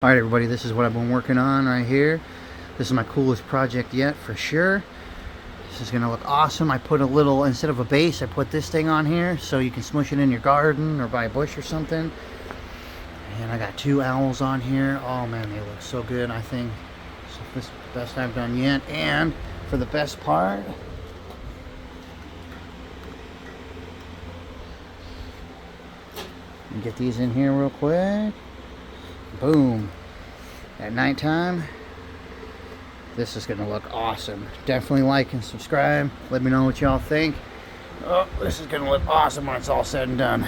Alright everybody, this is what I've been working on right here. This is my coolest project yet for sure. This is gonna look awesome. I put a little, instead of a base, I put this thing on here so you can smush it in your garden or by a bush or something. And I got two owls on here. Oh man, they look so good. I think this is the best I've done yet. And for the best part, get these in here real quick. Boom. At nighttime, this is gonna look awesome. Definitely like and subscribe. Let me know what y'all think. Oh, this is gonna look awesome when it's all said and done.